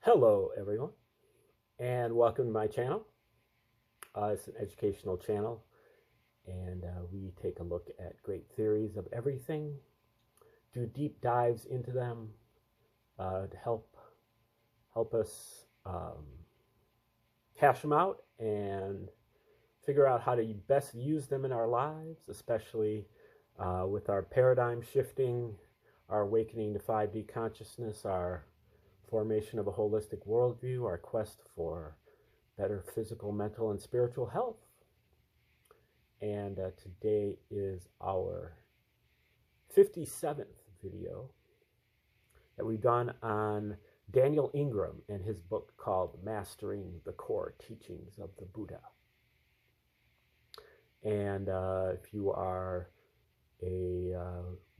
Hello, everyone, and welcome to my channel. It's an educational channel, and we take a look at great theories of everything, do deep dives into them to help us hash them out and figure out how to best use them in our lives, especially with our paradigm shifting, our awakening to 5D consciousness, our formation of a holistic worldview, our quest for better physical, mental, and spiritual health. And today is our 57th video that we've done on Daniel Ingram and his book called Mastering the Core Teachings of the Buddha. And if you are a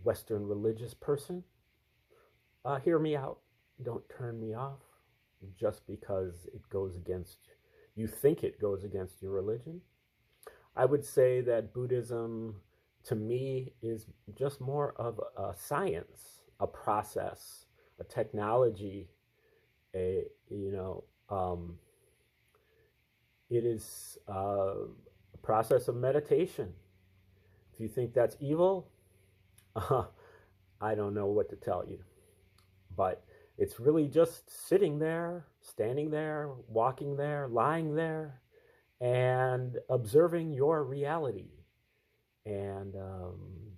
Western religious person, hear me out. Don't turn me off just because it goes against, you think it goes against your religion. I would say that Buddhism, to me, is just more of a science, a process, a technology, it is a process of meditation. If you think that's evil, I don't know what to tell you. But it's really just sitting there, standing there, walking there, lying there, and observing your reality. And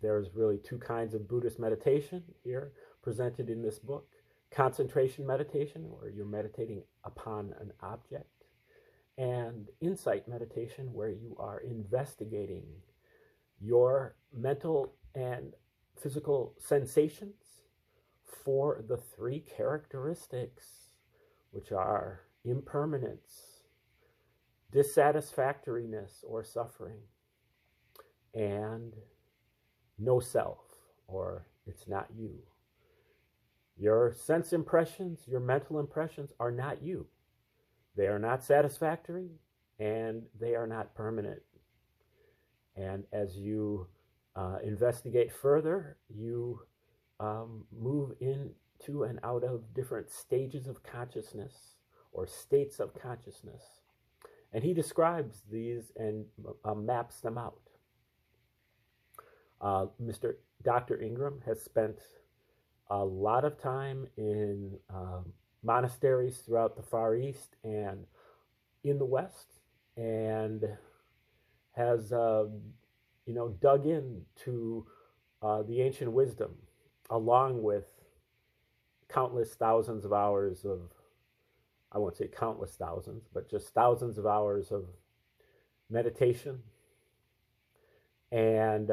there's really two kinds of Buddhist meditation here presented in this book. Concentration meditation, where you're meditating upon an object, and insight meditation, where you are investigating your mental and physical sensations for the three characteristics, which are impermanence, dissatisfactoriness or suffering, and no self, or it's not you. Your sense impressions, your mental impressions are not you. They are not satisfactory, and they are not permanent. And as you investigate further, you move into and out of different stages of consciousness or states of consciousness. And he describes these and maps them out. Dr. Ingram has spent a lot of time in monasteries throughout the Far East and in the West, and has dug into the ancient wisdom, along with countless thousands of hours of, I won't say countless thousands, but just thousands of hours of meditation. And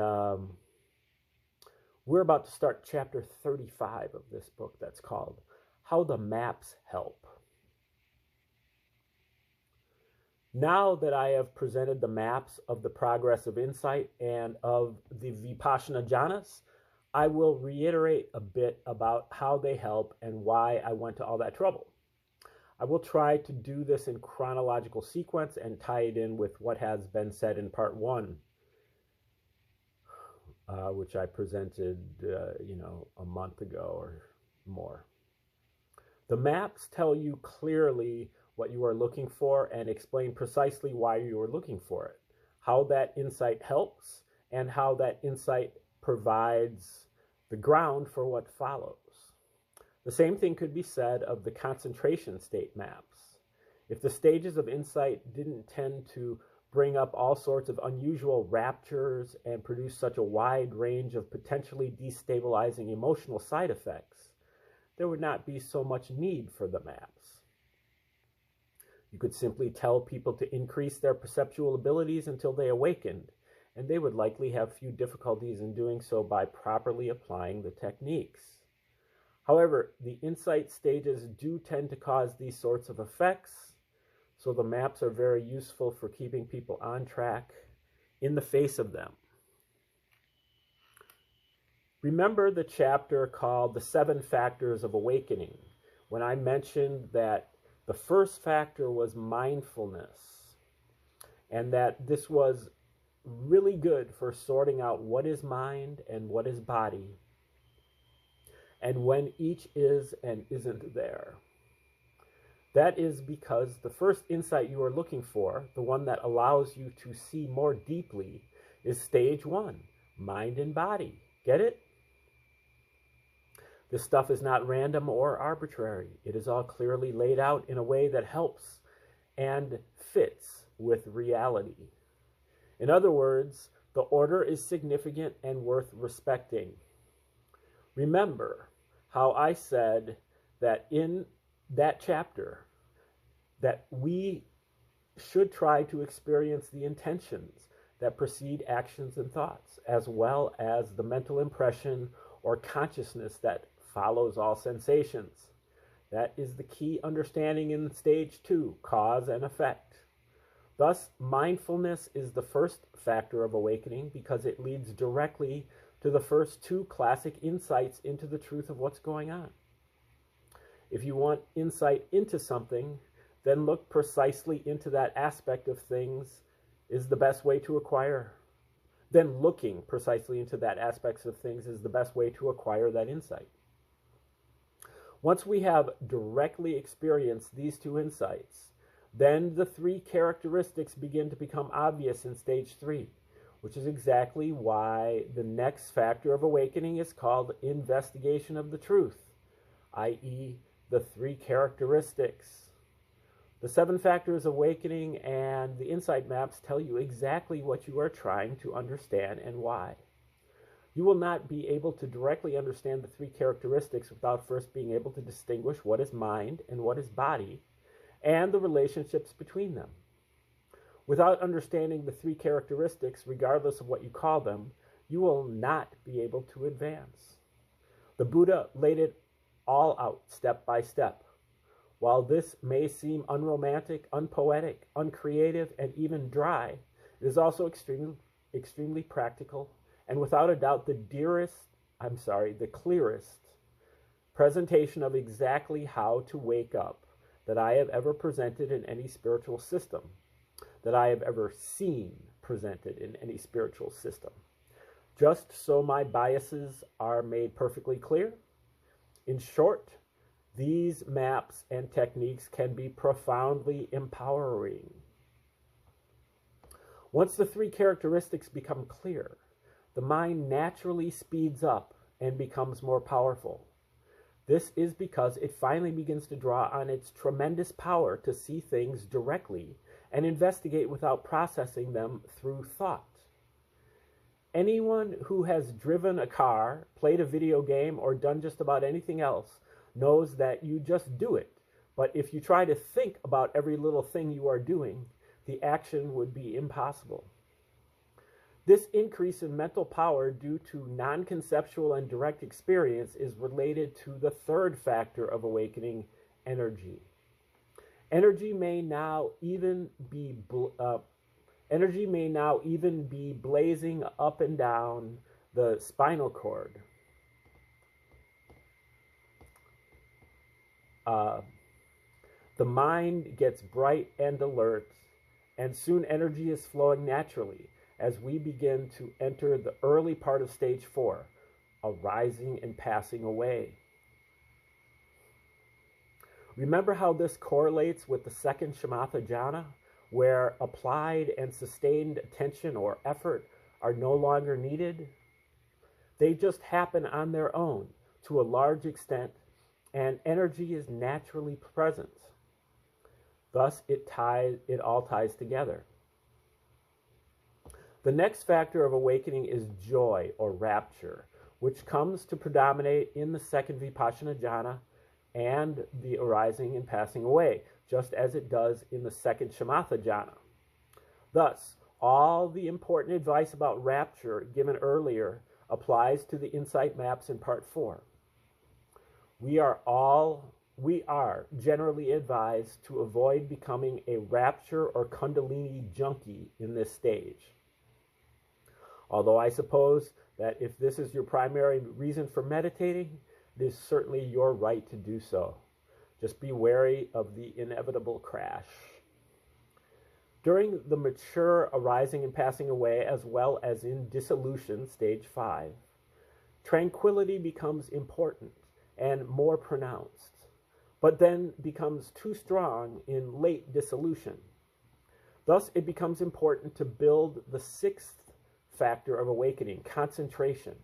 we're about to start chapter 35 of this book that's called How the Maps Help. Now that I have presented the maps of the progress of insight and of the Vipassana jhanas, I will reiterate a bit about how they help and why I went to all that trouble. I will try to do this in chronological sequence and tie it in with what has been said in part one, which I presented, a month ago or more. The maps tell you clearly what you are looking for and explain precisely why you are looking for it, how that insight helps, and how that insight provides the ground for what follows. The same thing could be said of the concentration state maps. If the stages of insight didn't tend to bring up all sorts of unusual raptures and produce such a wide range of potentially destabilizing emotional side effects, there would not be so much need for the maps. You could simply tell people to increase their perceptual abilities until they awakened, and they would likely have few difficulties in doing so by properly applying the techniques. However, the insight stages do tend to cause these sorts of effects, so the maps are very useful for keeping people on track in the face of them. Remember the chapter called The 7 Factors of Awakening, when I mentioned that the first factor was mindfulness, and that this was really good for sorting out what is mind and what is body, and when each is and isn't there. That is because the first insight you are looking for, the one that allows you to see more deeply, is stage 1, mind and body. Get it? This stuff is not random or arbitrary. It is all clearly laid out in a way that helps and fits with reality. In other words, the order is significant and worth respecting. Remember how I said that in that chapter that we should try to experience the intentions that precede actions and thoughts, as well as the mental impression or consciousness that follows all sensations. That is the key understanding in stage 2, cause and effect. Thus, mindfulness is the first factor of awakening because it leads directly to the first 2 classic insights into the truth of what's going on. If you want insight into something, then look precisely into that aspect of things is the best way to acquire. Then looking precisely into that aspect of things is the best way to acquire that insight. Once we have directly experienced these 2 insights, then the 3 characteristics begin to become obvious in stage 3, which is exactly why the next factor of awakening is called investigation of the truth, i.e., the 3 characteristics. The 7 factors of awakening and the insight maps tell you exactly what you are trying to understand and why. You will not be able to directly understand the 3 characteristics without first being able to distinguish what is mind and what is body, and the relationships between them. Without understanding the 3 characteristics, regardless of what you call them, you will not be able to advance. The Buddha laid it all out step by step. While this may seem unromantic, unpoetic, uncreative, and even dry, it is also extremely practical and without a doubt the clearest presentation of exactly how to wake up that I have ever presented in any spiritual system, that I have ever seen presented in any spiritual system. Just so my biases are made perfectly clear. In short, these maps and techniques can be profoundly empowering. Once the 3 characteristics become clear, the mind naturally speeds up and becomes more powerful. This is because it finally begins to draw on its tremendous power to see things directly and investigate without processing them through thought. Anyone who has driven a car, played a video game, or done just about anything else knows that you just do it. But if you try to think about every little thing you are doing, the action would be impossible. This increase in mental power due to non-conceptual and direct experience is related to the 3rd factor of awakening, energy. Energy may now even be blazing up and down the spinal cord. The mind gets bright and alert, and soon energy is flowing naturally as we begin to enter the early part of stage 4, arising and passing away. Remember how this correlates with the 2nd shamatha jhana, where applied and sustained attention or effort are no longer needed? They just happen on their own to a large extent, and energy is naturally present. Thus, it all ties together. The next factor of awakening is joy or rapture, which comes to predominate in the 2nd vipassana jhana and the arising and passing away, just as it does in the 2nd shamatha jhana. Thus, all the important advice about rapture given earlier applies to the insight maps in part 4. We are generally advised to avoid becoming a rapture or kundalini junkie in this stage. Although I suppose that if this is your primary reason for meditating, it is certainly your right to do so. Just be wary of the inevitable crash. During the mature arising and passing away, as well as in dissolution, stage 5, tranquility becomes important and more pronounced. but then becomes too strong in late dissolution. Thus, it becomes important to build the sixth factor of awakening, concentration,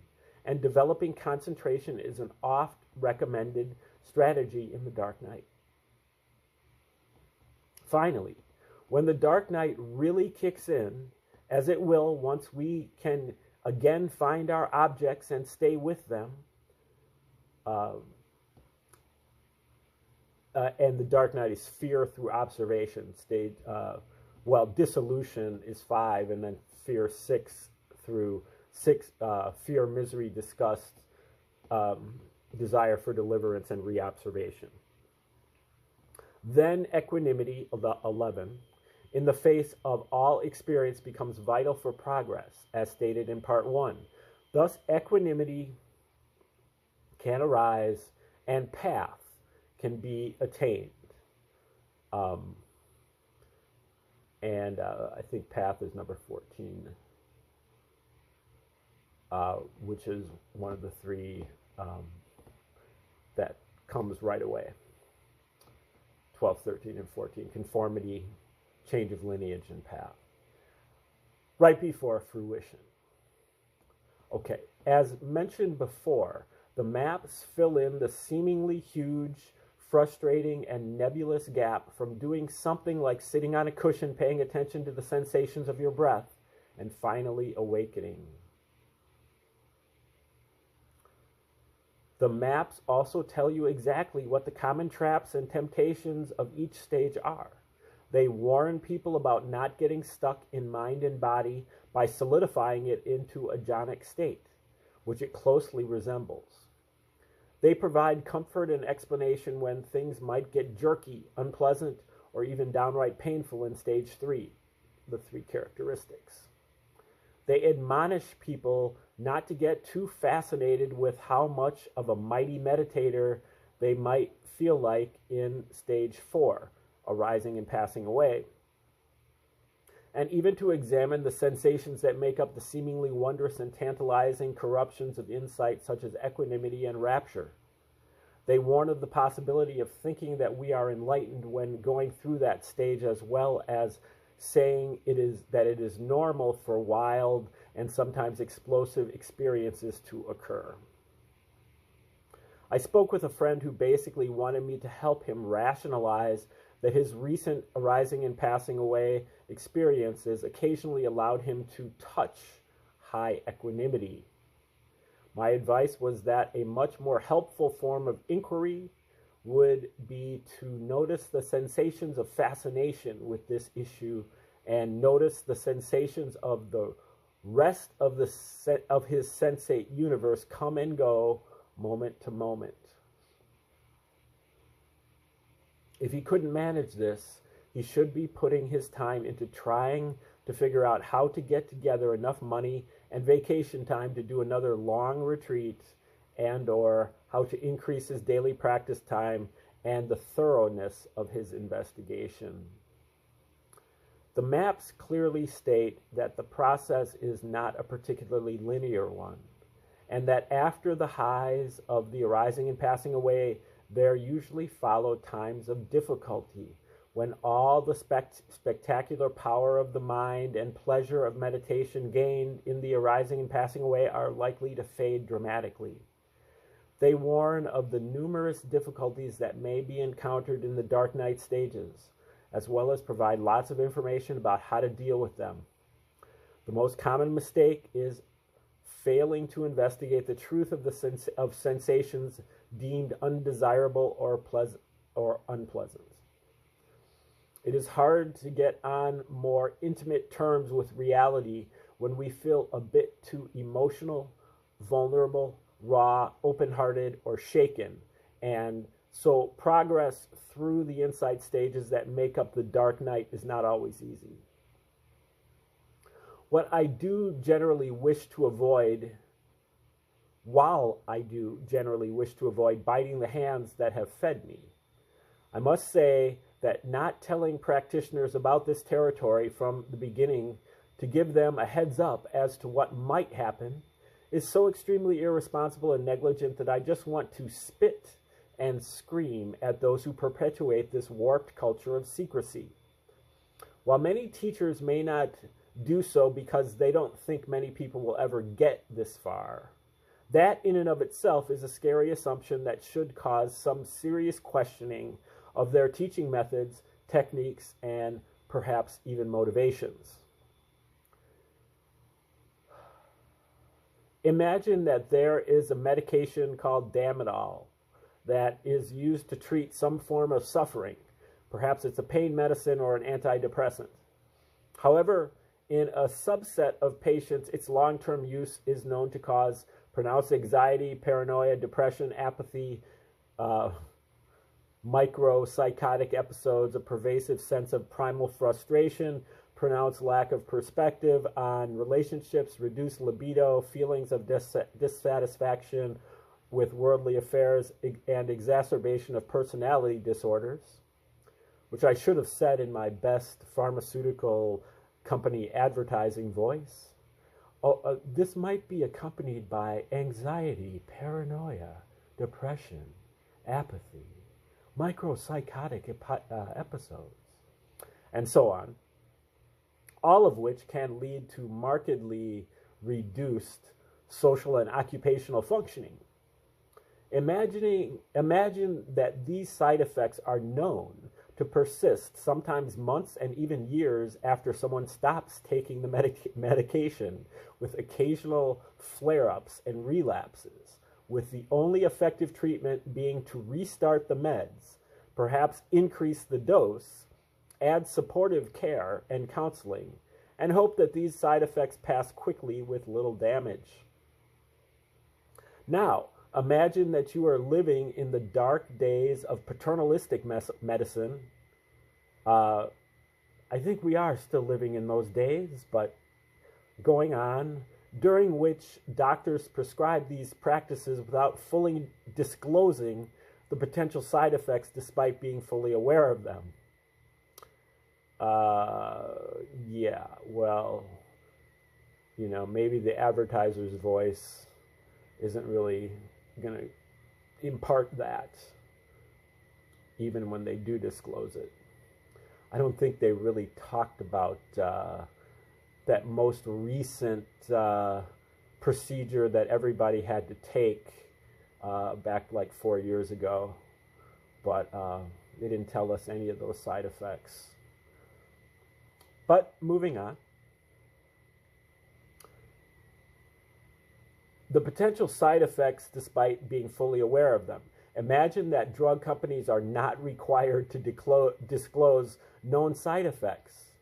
and developing concentration is an oft recommended strategy in the dark night. Finally, when the dark night really kicks in, as it will once we can again find our objects and stay with them, and the dark night is fear through observation. Dissolution is 5, and then fear 6 through 6, fear, misery, disgust, desire for deliverance, and reobservation. Then equanimity, 11, in the face of all experience becomes vital for progress, as stated in part 1. Thus, equanimity can arise and path can be attained. I think path is number 14, which is one of the 3 that comes right away. 12, 13, and 14, conformity, change of lineage, and path. Right before fruition. Okay, as mentioned before, the maps fill in the seemingly huge, frustrating, and nebulous gap from doing something like sitting on a cushion paying attention to the sensations of your breath and finally awakening. The maps also tell you exactly what the common traps and temptations of each stage are. They warn people about not getting stuck in mind and body by solidifying it into a jhanic state, which it closely resembles. They provide comfort and explanation when things might get jerky, unpleasant, or even downright painful in stage 3, the 3 characteristics. They admonish people not to get too fascinated with how much of a mighty meditator they might feel like in stage 4, arising and passing away, and even to examine the sensations that make up the seemingly wondrous and tantalizing corruptions of insight, such as equanimity and rapture. They warn of the possibility of thinking that we are enlightened when going through that stage, as well as saying it is normal for wild and sometimes explosive experiences to occur. I spoke with a friend who basically wanted me to help him rationalize that his recent arising and passing away experiences occasionally allowed him to touch high equanimity. My advice was that a much more helpful form of inquiry would be to notice the sensations of fascination with this issue and notice the sensations of the rest of his sensate universe come and go moment to moment. If he couldn't manage this, he should be putting his time into trying to figure out how to get together enough money and vacation time to do another long retreat, and or how to increase his daily practice time and the thoroughness of his investigation. The maps clearly state that the process is not a particularly linear one, and that after the highs of the arising and passing away, there usually follow times of difficulty, when all the spectacular power of the mind and pleasure of meditation gained in the arising and passing away are likely to fade dramatically. They warn of the numerous difficulties that may be encountered in the dark night stages, as well as provide lots of information about how to deal with them. The most common mistake is failing to investigate the truth of sensations deemed undesirable or unpleasant. It is hard to get on more intimate terms with reality when we feel a bit too emotional, vulnerable, raw, open-hearted, or shaken. And so progress through the insight stages that make up the dark night is not always easy. What I do generally wish to avoid, while I do generally wish to avoid biting the hands that have fed me, I must say that not telling practitioners about this territory from the beginning to give them a heads up as to what might happen is so extremely irresponsible and negligent that I just want to spit and scream at those who perpetuate this warped culture of secrecy. While many teachers may not do so because they don't think many people will ever get this far, that in and of itself is a scary assumption that should cause some serious questioning of their teaching methods, techniques, and perhaps even motivations. Imagine that there is a medication called Damodol that is used to treat some form of suffering. Perhaps it's a pain medicine or an antidepressant. However, in a subset of patients, its long-term use is known to cause pronounced anxiety, paranoia, depression, apathy, micropsychotic episodes, a pervasive sense of primal frustration, pronounced lack of perspective on relationships, reduced libido, feelings of dissatisfaction with worldly affairs, and exacerbation of personality disorders, which I should have said in my best pharmaceutical company advertising voice. This might be accompanied by anxiety, paranoia, depression, apathy, micropsychotic episodes, and so on, all of which can lead to markedly reduced social and occupational functioning. Imagine that these side effects are known to persist sometimes months and even years after someone stops taking the medication, with occasional flare-ups and relapses, with the only effective treatment being to restart the meds, perhaps increase the dose, add supportive care and counseling, and hope that these side effects pass quickly with little damage. Now, imagine that you are living in the dark days of paternalistic medicine. I think we are still living in those days, but going on, during which doctors prescribe these practices without fully disclosing the potential side effects despite being fully aware of them. Yeah, well, maybe the advertiser's voice isn't really going to impart that, even when they do disclose it. I don't think they really talked about that most recent procedure that everybody had to take back like 4 years ago, but they didn't tell us any of those side effects. But moving on. The potential side effects despite being fully aware of them. Imagine that drug companies are not required to disclose known side effects,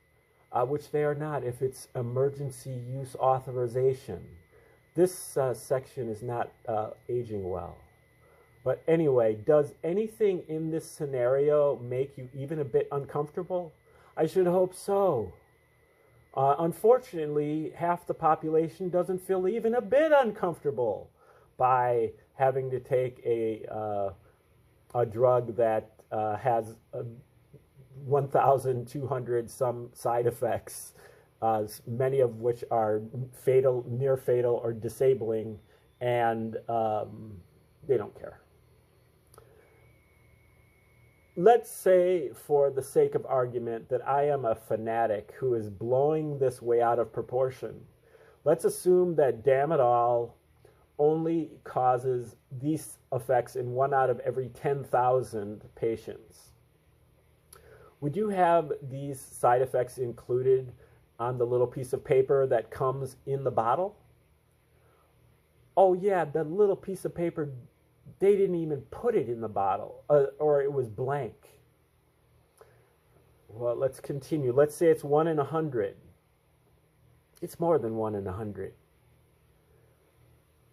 which they are not if it's emergency use authorization. This section is not aging well. But anyway, does anything in this scenario make you even a bit uncomfortable? I should hope so. Unfortunately, half the population doesn't feel even a bit uncomfortable by having to take a drug that has 1,200 some side effects, many of which are fatal, near fatal, or disabling, and they don't care. Let's say, for the sake of argument, that I am a fanatic who is blowing this way out of proportion. Let's assume that Damodol only causes these effects in 1 out of every 10,000 patients. Would you have these side effects included on the little piece of paper that comes in the bottle? Oh yeah, the little piece of paper, they didn't even put it in the bottle, or it was blank. Well, let's continue. Let's say it's 1 in 100. It's more than 1 in 100.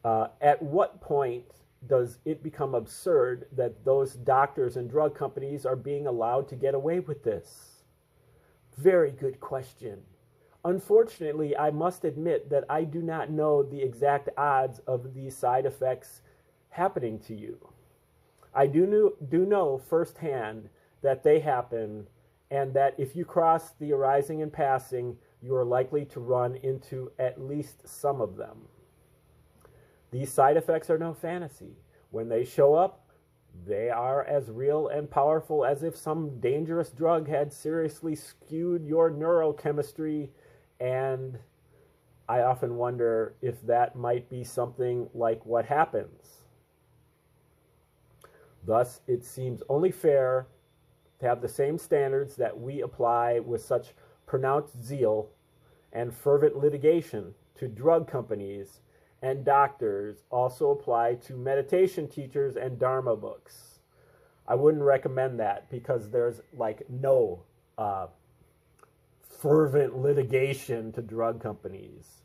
At what point does it become absurd that those doctors and drug companies are being allowed to get away with this? Very good question. Unfortunately, I must admit that I do not know the exact odds of these side effects happening to you. I do know firsthand that they happen, and that if you cross the arising and passing, you are likely to run into at least some of them. These side effects are no fantasy. When they show up, They are as real and powerful as if some dangerous drug had seriously skewed your neurochemistry, and I often wonder if that might be something like what happens. Thus, it seems only fair to have the same standards that we apply with such pronounced zeal and fervent litigation to drug companies and doctors also apply to meditation teachers and Dharma books. I wouldn't recommend that because there's like no fervent litigation to drug companies.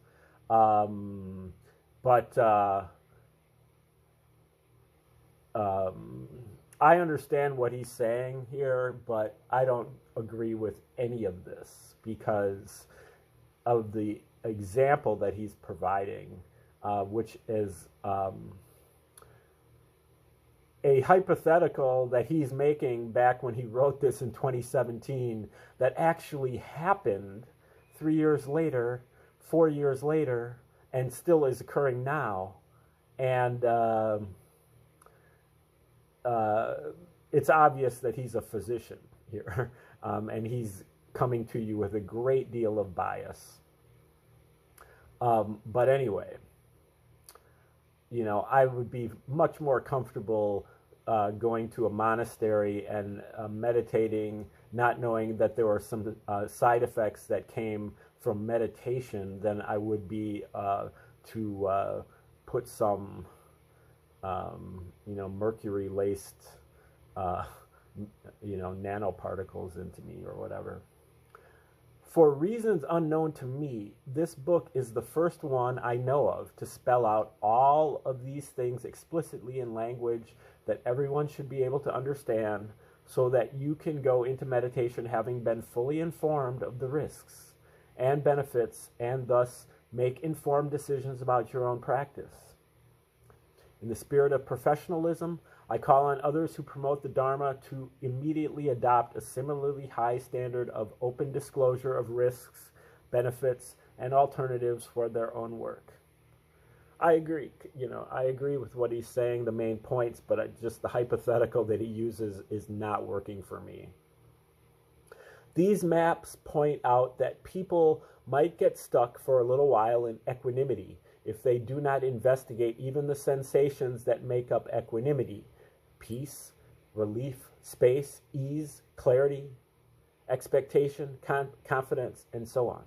But I understand what he's saying here, but I don't agree with any of this because of the example that he's providing, which is a hypothetical that he's making back when he wrote this in 2017 that actually happened 3 years later, 4 years later, and still is occurring now. And it's obvious that he's a physician here, and he's coming to you with a great deal of bias. But anyway, you know, I would be much more comfortable going to a monastery and meditating, not knowing that there were some side effects that came from meditation than I would be to put some, mercury-laced, nanoparticles into me or whatever. For reasons unknown to me, this book is the first one I know of to spell out all of these things explicitly in language that everyone should be able to understand so that you can go into meditation having been fully informed of the risks and benefits and thus make informed decisions about your own practice. In the spirit of professionalism, I call on others who promote the Dharma to immediately adopt a similarly high standard of open disclosure of risks, benefits, and alternatives for their own work. I agree, I agree with what he's saying, the main points, but just the hypothetical that he uses is not working for me. These maps point out that people might get stuck for a little while in equanimity if they do not investigate even the sensations that make up equanimity: peace, relief, space, ease, clarity, expectation, confidence, and so on.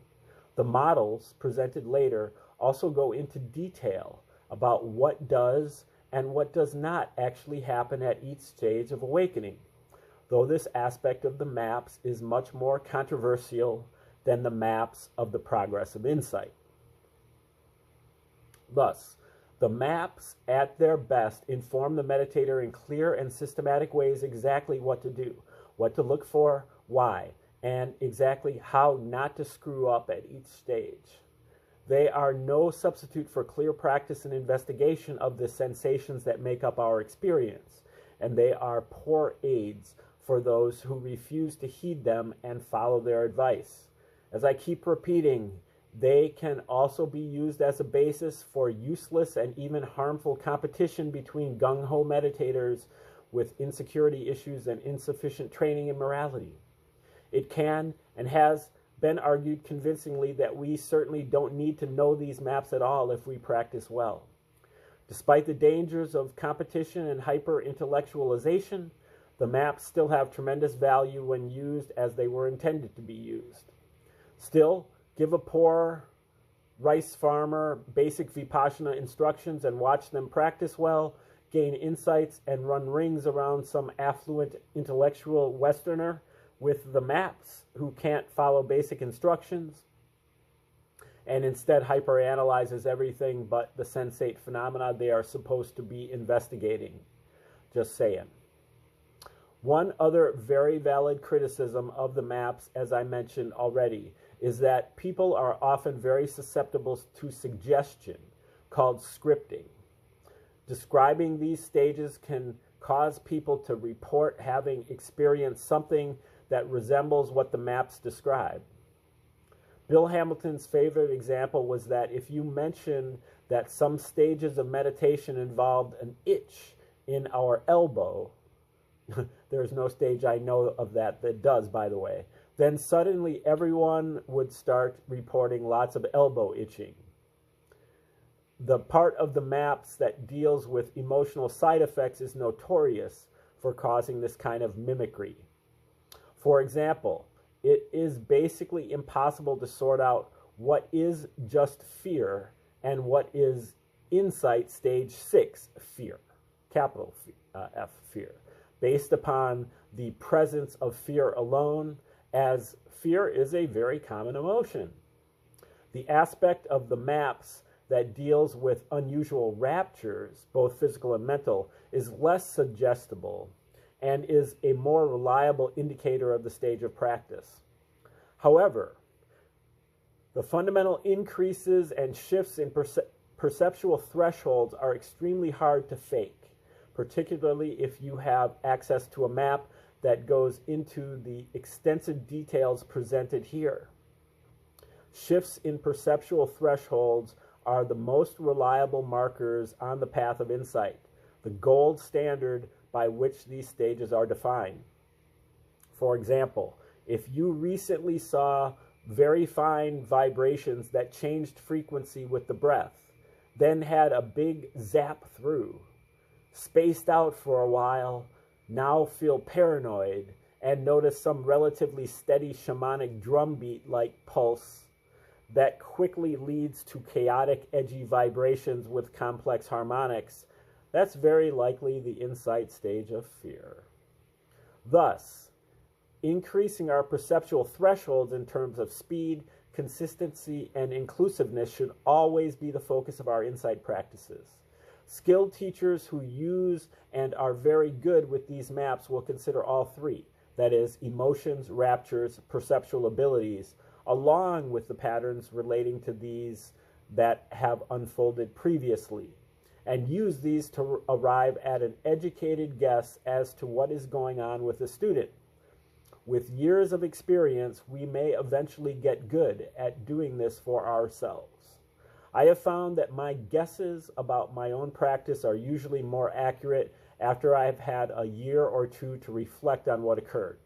The models presented later also go into detail about what does and what does not actually happen at each stage of awakening, though this aspect of the maps is much more controversial than the maps of the progress of insight. Thus, the maps at their best inform the meditator in clear and systematic ways exactly what to do, what to look for, why, and exactly how not to screw up at each stage. They are no substitute for clear practice and investigation of the sensations that make up our experience, and they are poor aids for those who refuse to heed them and follow their advice. As I keep repeating, they can also be used as a basis for useless and even harmful competition between gung-ho meditators with insecurity issues and insufficient training in morality. It can and has been argued convincingly that we certainly don't need to know these maps at all if we practice well. Despite the dangers of competition and hyper-intellectualization, the maps still have tremendous value when used as they were intended to be used. Still, give a poor rice farmer basic Vipassana instructions and watch them practice well, gain insights, and run rings around some affluent intellectual Westerner with the maps who can't follow basic instructions and instead hyperanalyzes everything but the sensate phenomena they are supposed to be investigating. Just saying. One other very valid criticism of the maps, as I mentioned already, is that people are often very susceptible to suggestion, called scripting. Describing these stages can cause people to report having experienced something that resembles what the maps describe. Bill Hamilton's favorite example was that if you mentioned that some stages of meditation involved an itch in our elbow, there's no stage I know of that does, by the way, then suddenly everyone would start reporting lots of elbow itching. The part of the maps that deals with emotional side effects is notorious for causing this kind of mimicry. For example, it is basically impossible to sort out what is just fear and what is insight stage 6 fear, capital F fear, based upon the presence of fear alone, as fear is a very common emotion. The aspect of the maps that deals with unusual raptures, both physical and mental, is less suggestible and is a more reliable indicator of the stage of practice. However, the fundamental increases and shifts in perceptual thresholds are extremely hard to fake, particularly if you have access to a map that goes into the extensive details presented here. Shifts in perceptual thresholds are the most reliable markers on the path of insight, the gold standard by which these stages are defined. For example, if you recently saw very fine vibrations that changed frequency with the breath, then had a big zap through, spaced out for a while, now feel paranoid, and notice some relatively steady shamanic drumbeat-like pulse that quickly leads to chaotic, edgy vibrations with complex harmonics, that's very likely the insight stage of fear. Thus, increasing our perceptual thresholds in terms of speed, consistency, and inclusiveness should always be the focus of our insight practices. Skilled teachers who use and are very good with these maps will consider all three, that is, emotions, raptures, perceptual abilities, along with the patterns relating to these that have unfolded previously, and use these to arrive at an educated guess as to what is going on with the student. With years of experience, we may eventually get good at doing this for ourselves. I have found that my guesses about my own practice are usually more accurate after I have had a year or two to reflect on what occurred.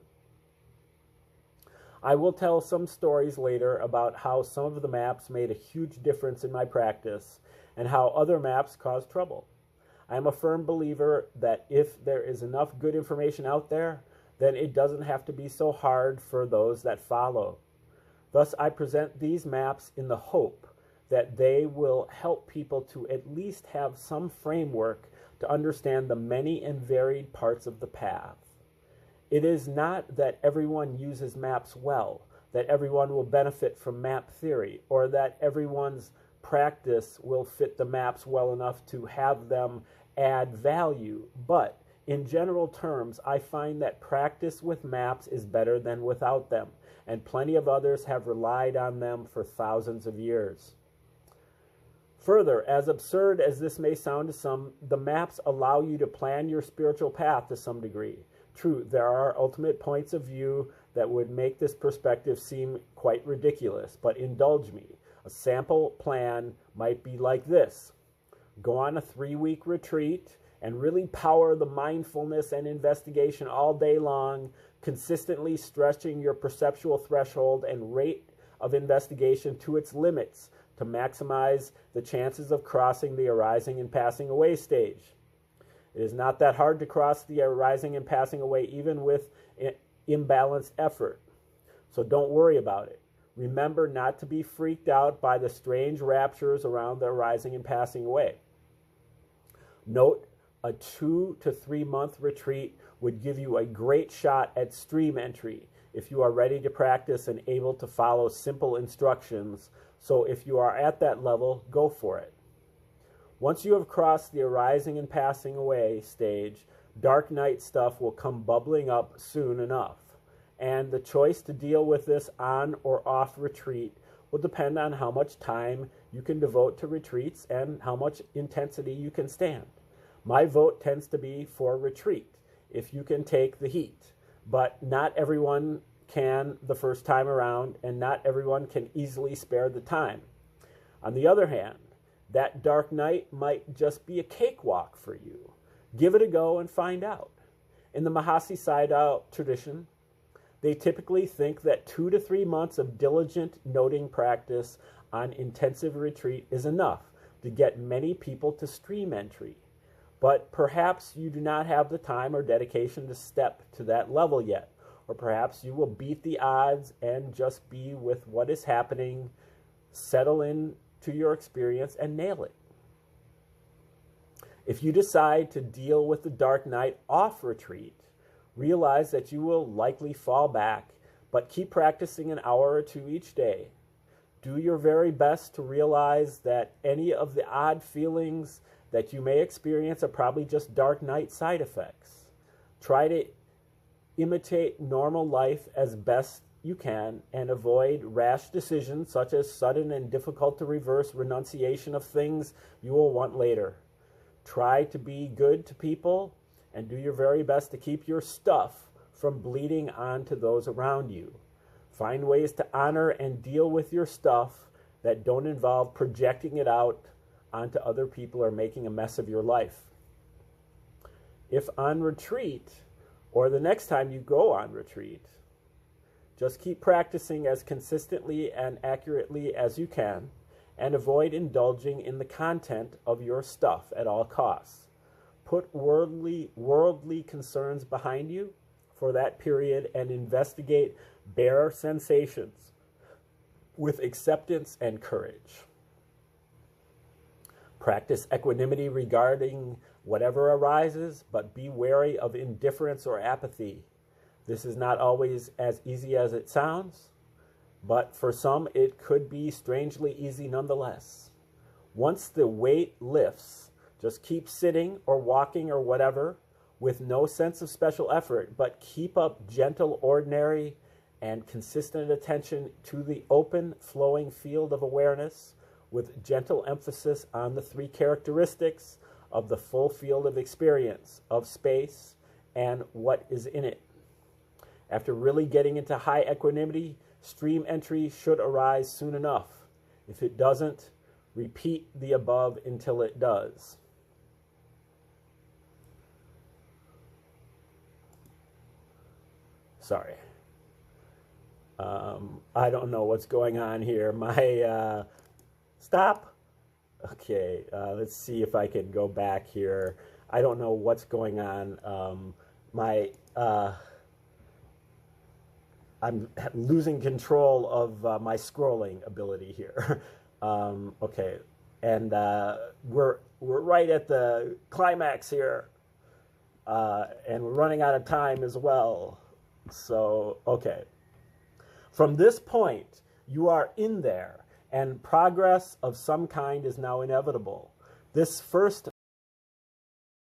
I will tell some stories later about how some of the maps made a huge difference in my practice and how other maps caused trouble. I am a firm believer that if there is enough good information out there, then it doesn't have to be so hard for those that follow. Thus, I present these maps in the hope that they will help people to at least have some framework to understand the many and varied parts of the path. It is not that everyone uses maps well, that everyone will benefit from map theory, or that everyone's practice will fit the maps well enough to have them add value. But in general terms, I find that practice with maps is better than without them, and plenty of others have relied on them for thousands of years. Further, as absurd as this may sound to some, the maps allow you to plan your spiritual path to some degree. True, there are ultimate points of view that would make this perspective seem quite ridiculous, but indulge me. A sample plan might be like this. Go on a 3-week retreat and really power the mindfulness and investigation all day long, consistently stretching your perceptual threshold and rate of investigation to its limits to maximize the chances of crossing the arising and passing away stage. It is not that hard to cross the arising and passing away even with imbalanced effort, so don't worry about it. Remember not to be freaked out by the strange raptures around the arising and passing away. Note, a 2 to 3 month retreat would give you a great shot at stream entry if you are ready to practice and able to follow simple instructions. So if you are at that level, go for it. Once you have crossed the arising and passing away stage, dark night stuff will come bubbling up soon enough. And the choice to deal with this on or off retreat will depend on how much time you can devote to retreats and how much intensity you can stand. My vote tends to be for retreat, if you can take the heat. But not everyone can the first time around, and not everyone can easily spare the time. On the other hand, that dark night might just be a cakewalk for you. Give it a go and find out. In the Mahasi Sayadaw tradition, they typically think that 2 to 3 months of diligent noting practice on intensive retreat is enough to get many people to stream entry. But perhaps you do not have the time or dedication to step to that level yet. Or perhaps you will beat the odds and just be with what is happening, settle in to your experience, and nail it. If you decide to deal with the dark night off retreat, realize that you will likely fall back, but keep practicing an hour or two each day. Do your very best to realize that any of the odd feelings that you may experience are probably just dark night side effects. Try to imitate normal life as best you can and avoid rash decisions such as sudden and difficult to reverse renunciation of things you will want later. Try to be good to people and do your very best to keep your stuff from bleeding onto those around you. Find ways to honor and deal with your stuff that don't involve projecting it out onto other people or making a mess of your life. If on retreat, or the next time you go on retreat, just keep practicing as consistently and accurately as you can, and avoid indulging in the content of your stuff at all costs. Put worldly concerns behind you for that period and investigate bare sensations with acceptance and courage. Practice equanimity regarding whatever arises, but be wary of indifference or apathy. This is not always as easy as it sounds, but for some it could be strangely easy nonetheless. Once the weight lifts, just keep sitting or walking or whatever with no sense of special effort, but keep up gentle, ordinary, and consistent attention to the open, flowing field of awareness with gentle emphasis on the 3 characteristics of the full field of experience, of space, and what is in it. After really getting into high equanimity, stream entry should arise soon enough. If it doesn't, repeat the above until it does. Sorry. I don't know what's going on here. My, stop. Okay, let's see if I can go back here. I don't know what's going on. I'm losing control of my scrolling ability here. Okay, and we're right at the climax here, and we're running out of time as well. So, okay. From this point, you are in there, and progress of some kind is now inevitable. This first